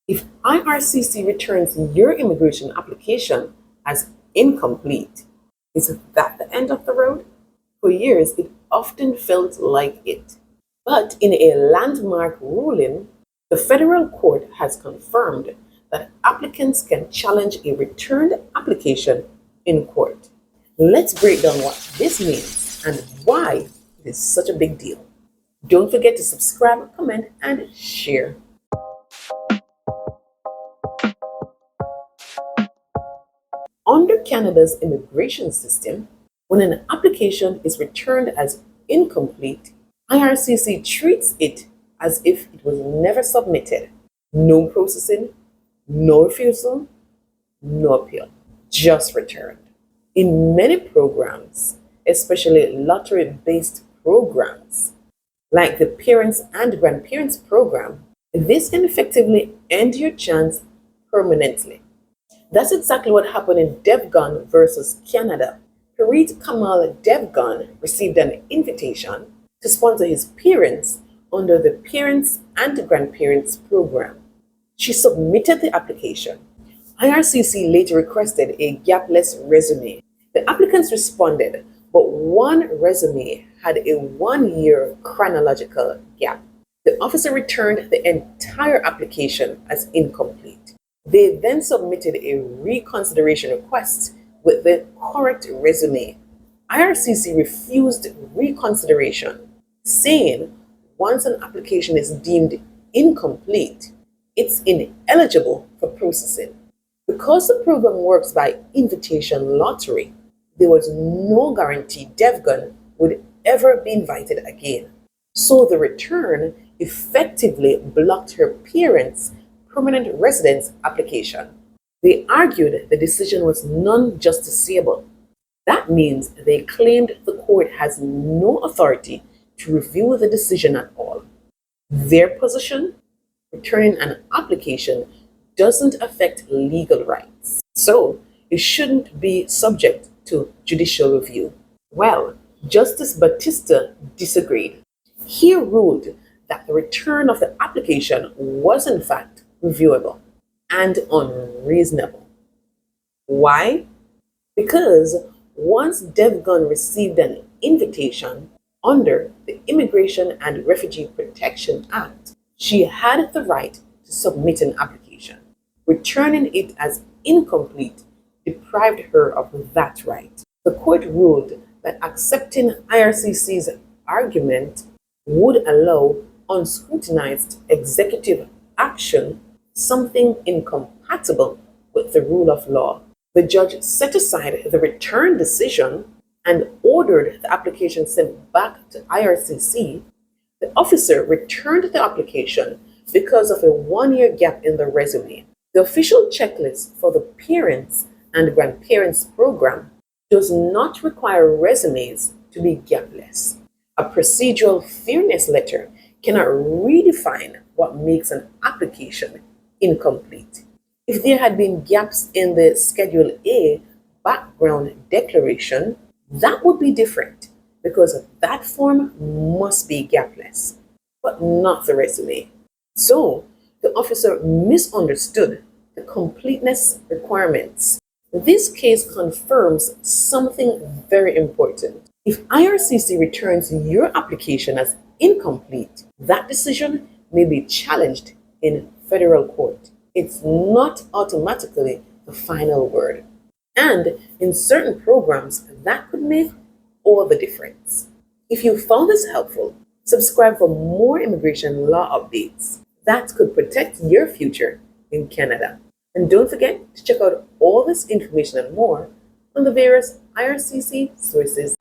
If IRCC returns your immigration application as incomplete, is that the end of the road? For years, it often felt like it. But in a landmark ruling, the federal court has confirmed that applicants can challenge a returned application in court. Let's break down what this means and why it is such a big deal. Don't forget to subscribe, comment, and share. Under Canada's immigration system, when an application is returned as incomplete, IRCC treats it as if it was never submitted. No processing, no refusal, no appeal, just returned. In many programs, especially lottery-based programs, like the Parents and Grandparents program, this can effectively end your chance permanently. That's exactly what happened in Devgon versus Canada. Preet Kamal Devgon received an invitation to sponsor his parents under the Parents and Grandparents program. She submitted the application. IRCC later requested a gapless resume. The applicants responded, but one resume had a 1-year chronological gap. The officer returned the entire application as incomplete. They then submitted a reconsideration request with the correct resume. IRCC refused reconsideration, saying once an application is deemed incomplete, it's ineligible for processing. Because the program works by invitation lottery, there was no guarantee Devgon would ever be invited again. So the return effectively blocked her parents' permanent residence application. They argued the decision was non-justiciable. That means they claimed the court has no authority to review the decision at all. Their position? Returning an application doesn't affect legal rights, so it shouldn't be subject to judicial review. Well, Justice Batista disagreed. He ruled that the return of the application was in fact reviewable and unreasonable. Why? Because once Devgon received an invitation under the Immigration and Refugee Protection Act, she had the right to submit an application. Returning it as incomplete deprived her of that right. The court ruled that accepting IRCC's argument would allow unscrutinized executive action, something incompatible with the rule of law. The judge set aside the return decision and ordered the application sent back to IRCC. The officer returned the application because of a 1-year gap in the resume. The official checklist for the Parents and Grandparents program does not require resumes to be gapless. A procedural fairness letter cannot redefine what makes an application incomplete. If there had been gaps in the Schedule A background declaration, that would be different because that form must be gapless, but not the resume. So the officer misunderstood the completeness requirements. This case confirms something very important. If IRCC returns your application as incomplete, that decision may be challenged in federal court. It's not automatically the final word. And in certain programs, that could make all the difference. If you found this helpful, subscribe for more immigration law updates that could protect your future in Canada. And don't forget to check out all this information and more on the various IRCC sources